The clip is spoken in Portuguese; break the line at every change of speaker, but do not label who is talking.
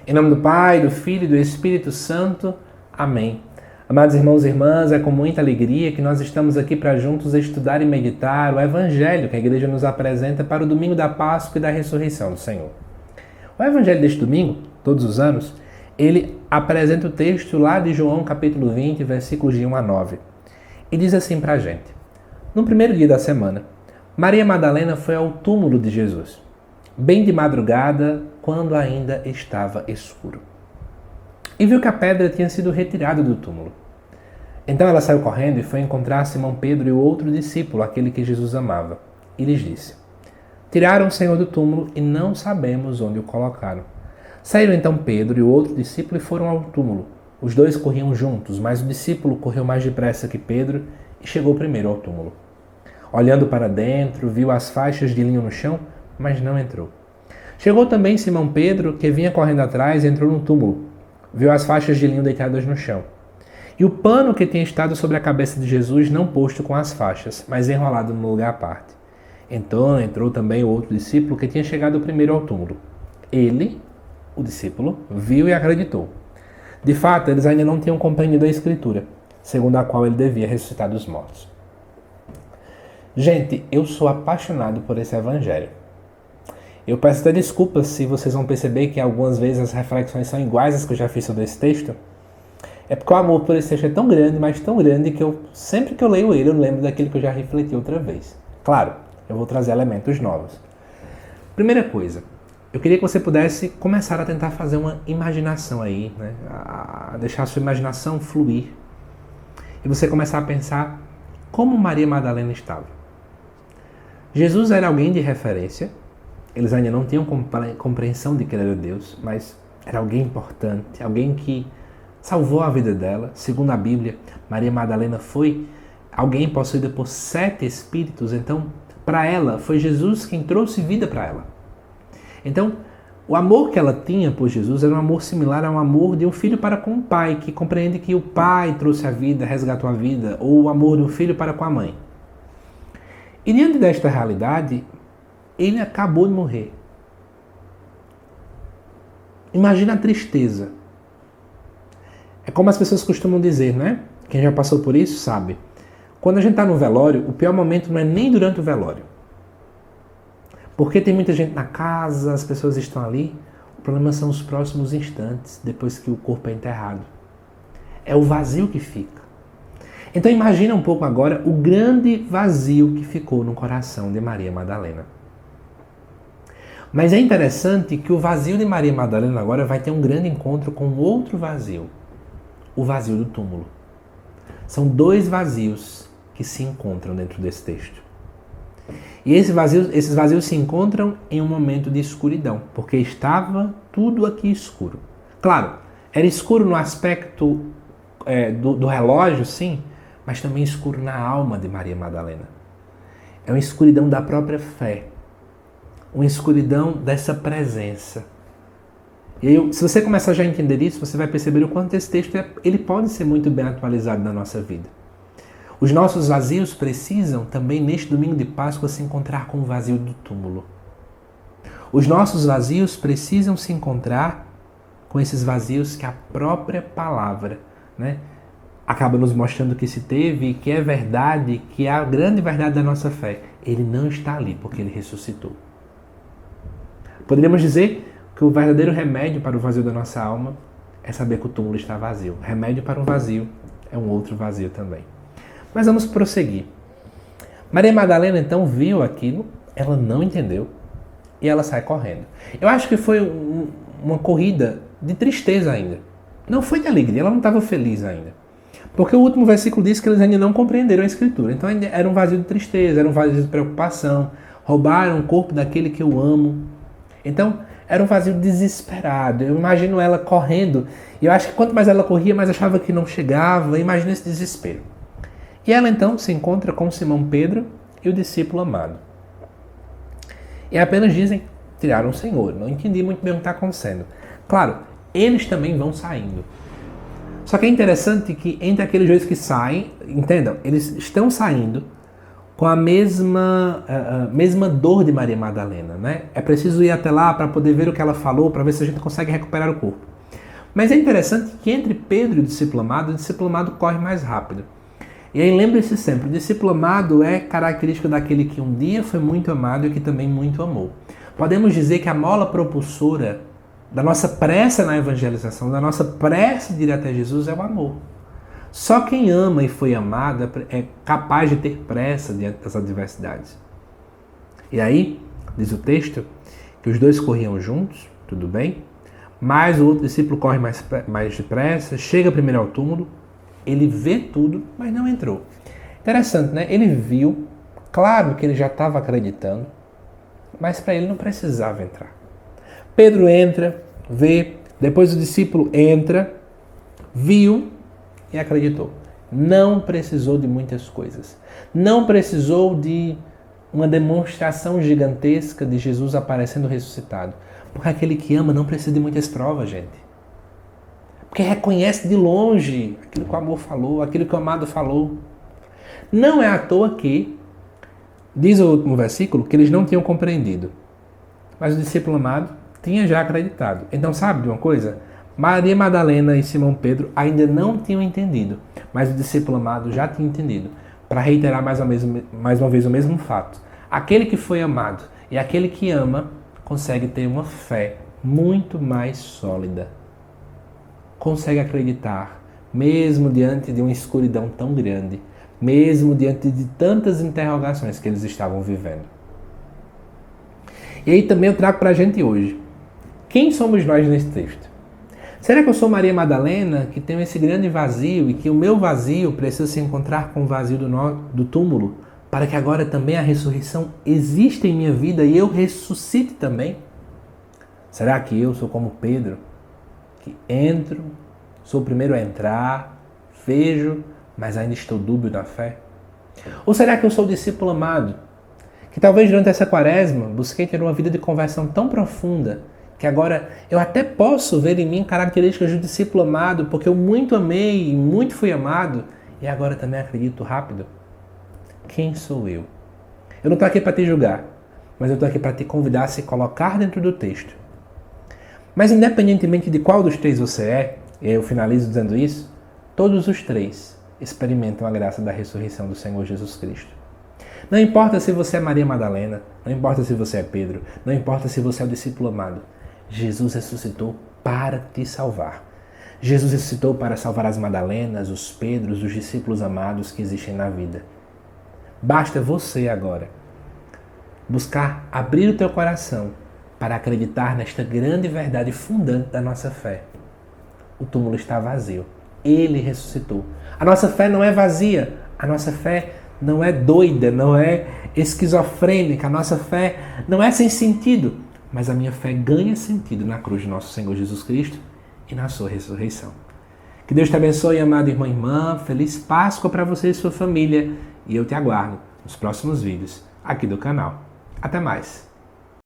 Em nome do Pai, do Filho e do Espírito Santo. Amém. Amados irmãos e irmãs, é com muita alegria que nós estamos aqui para juntos estudar e meditar o Evangelho que a Igreja nos apresenta para o domingo da Páscoa e da Ressurreição do Senhor. O Evangelho deste domingo, todos os anos, ele apresenta o texto lá de João capítulo 20, versículos de 1 a 9. E diz assim para a gente: no primeiro dia da semana, Maria Madalena foi ao túmulo de Jesus, bem de madrugada, quando ainda estava escuro, e viu que a pedra tinha sido retirada do túmulo. Então ela saiu correndo e foi encontrar Simão Pedro e o outro discípulo, aquele que Jesus amava, e lhes disse: tiraram o Senhor do túmulo e não sabemos onde o colocaram. Saíram então Pedro e o outro discípulo e foram ao túmulo. Os dois corriam juntos, mas o discípulo correu mais depressa que Pedro e chegou primeiro ao túmulo. Olhando para dentro, viu as faixas de linho no chão, mas não entrou. Chegou também Simão Pedro, que vinha correndo atrás, e entrou no túmulo. Viu as faixas de linho deitadas no chão. E o pano que tinha estado sobre a cabeça de Jesus não posto com as faixas, mas enrolado num lugar à parte. Então entrou também o outro discípulo, que tinha chegado primeiro ao túmulo. Ele, o discípulo, viu e acreditou. De fato, eles ainda não tinham compreendido a Escritura, segundo a qual ele devia ressuscitar dos mortos. Gente, eu sou apaixonado por esse Evangelho. Eu peço até desculpas se vocês vão perceber que algumas vezes as reflexões são iguais às que eu já fiz sobre esse texto. É porque o amor por esse texto é tão grande, mas tão grande, que sempre que eu leio ele, eu lembro daquilo que eu já refleti outra vez. Claro, eu vou trazer elementos novos. Primeira coisa, eu queria que você pudesse começar a tentar fazer uma imaginação aí, né? A deixar a sua imaginação fluir. E você começar a pensar como Maria Madalena estava. Jesus era alguém de referência. Eles ainda não tinham compreensão de que ele era Deus, mas era alguém importante, alguém que salvou a vida dela. Segundo a Bíblia, Maria Madalena foi alguém possuída por 7 espíritos, então para ela foi Jesus quem trouxe vida para ela. Então, o amor que ela tinha por Jesus era um amor similar ao amor de um filho para com o pai, que compreende que o pai trouxe a vida, resgatou a vida, ou o amor de um filho para com a mãe. E diante desta realidade, ele acabou de morrer. Imagina a tristeza. É como as pessoas costumam dizer, né? Quem já passou por isso sabe. Quando a gente está no velório, o pior momento não é nem durante o velório. Porque tem muita gente na casa, as pessoas estão ali. O problema são os próximos instantes, depois que o corpo é enterrado. É o vazio que fica. Então imagina um pouco agora o grande vazio que ficou no coração de Maria Madalena. Mas é interessante que o vazio de Maria Madalena agora vai ter um grande encontro com outro vazio. O vazio do túmulo. São 2 vazios que se encontram dentro desse texto. E esses vazios se encontram em um momento de escuridão, porque estava tudo aqui escuro. Claro, era escuro no aspecto do relógio, sim, mas também escuro na alma de Maria Madalena. É uma escuridão da própria fé. Uma escuridão dessa presença. E aí, se você começar já a entender isso, você vai perceber o quanto esse texto ele pode ser muito bem atualizado na nossa vida. Os nossos vazios precisam também, neste domingo de Páscoa, se encontrar com o vazio do túmulo. Os nossos vazios precisam se encontrar com esses vazios que a própria palavra, né, acaba nos mostrando que se teve e que é verdade, que é a grande verdade da nossa fé. Ele não está ali porque ele ressuscitou. Poderíamos dizer que o verdadeiro remédio para o vazio da nossa alma é saber que o túmulo está vazio. O remédio para um vazio é um outro vazio também. Mas vamos prosseguir. Maria Madalena então viu aquilo, ela não entendeu e ela sai correndo. Eu acho que foi uma corrida de tristeza ainda. Não foi de alegria, ela não estava feliz ainda. Porque o último versículo diz que eles ainda não compreenderam a Escritura. Então ainda era um vazio de tristeza, era um vazio de preocupação. Roubaram o corpo daquele que eu amo. Então, era um vazio desesperado. Eu imagino ela correndo. E eu acho que quanto mais ela corria, mais achava que não chegava. Imagina esse desespero. E ela então se encontra com Simão Pedro e o discípulo amado. E apenas dizem, tiraram o Senhor. Não entendi muito bem o que está acontecendo. Claro, eles também vão saindo. Só que é interessante que entre aqueles dois que saem, entendam, eles estão saindo com a mesma dor de Maria Madalena, né? É preciso ir até lá para poder ver o que ela falou, para ver se a gente consegue recuperar o corpo. Mas é interessante que entre Pedro e o discípulo amado corre mais rápido. E aí lembre-se sempre, o discípulo amado é característica daquele que um dia foi muito amado e que também muito amou. Podemos dizer que a mola propulsora da nossa pressa na evangelização, da nossa pressa de ir até Jesus é o amor. Só quem ama e foi amado é capaz de ter pressa diante das adversidades. E aí, diz o texto, que os dois corriam juntos, tudo bem, mas o outro discípulo corre mais depressa, chega primeiro ao túmulo, ele vê tudo, mas não entrou. Interessante, né? Ele viu, claro que ele já estava acreditando, mas para ele não precisava entrar. Pedro entra, vê, depois o discípulo entra, viu e acreditou. Não precisou de muitas coisas. Não precisou de uma demonstração gigantesca de Jesus aparecendo ressuscitado. Porque aquele que ama não precisa de muitas provas, gente. Porque reconhece de longe aquilo que o amor falou, aquilo que o amado falou. Não é à toa que, diz o último versículo, que eles não tinham compreendido. Mas o discípulo amado tinha já acreditado. Então sabe de uma coisa? Maria Madalena e Simão Pedro ainda não tinham entendido, mas o discípulo amado já tinha entendido. Para reiterar mais uma vez o mesmo fato. Aquele que foi amado e aquele que ama consegue ter uma fé muito mais sólida. Consegue acreditar, mesmo diante de uma escuridão tão grande, mesmo diante de tantas interrogações que eles estavam vivendo. E aí também eu trago para a gente hoje. Quem somos nós nesse texto? Será que eu sou Maria Madalena, que tenho esse grande vazio e que o meu vazio precisa se encontrar com o vazio do túmulo, para que agora também a ressurreição exista em minha vida e eu ressuscite também? Será que eu sou como Pedro, que entro, sou o primeiro a entrar, vejo, mas ainda estou dúbio na fé? Ou será que eu sou o discípulo amado, que talvez durante essa quaresma busquei ter uma vida de conversão tão profunda, que agora eu até posso ver em mim características do discípulo amado, porque eu muito amei e muito fui amado, e agora também acredito rápido? Quem sou eu? Eu não estou aqui para te julgar, mas eu estou aqui para te convidar a se colocar dentro do texto. Mas independentemente de qual dos três você é, e eu finalizo dizendo isso, todos os três experimentam a graça da ressurreição do Senhor Jesus Cristo. Não importa se você é Maria Madalena, não importa se você é Pedro, não importa se você é o discípulo amado, Jesus ressuscitou para te salvar. Jesus ressuscitou para salvar as Madalenas, os Pedros, os discípulos amados que existem na vida. Basta você agora buscar abrir o teu coração para acreditar nesta grande verdade fundante da nossa fé. O túmulo está vazio. Ele ressuscitou. A nossa fé não é vazia. A nossa fé não é doida, não é esquizofrênica. A nossa fé não é sem sentido. Mas a minha fé ganha sentido na cruz de nosso Senhor Jesus Cristo e na sua ressurreição. Que Deus te abençoe, amado irmão e irmã. Feliz Páscoa para você e sua família. E eu te aguardo nos próximos vídeos aqui do canal. Até mais!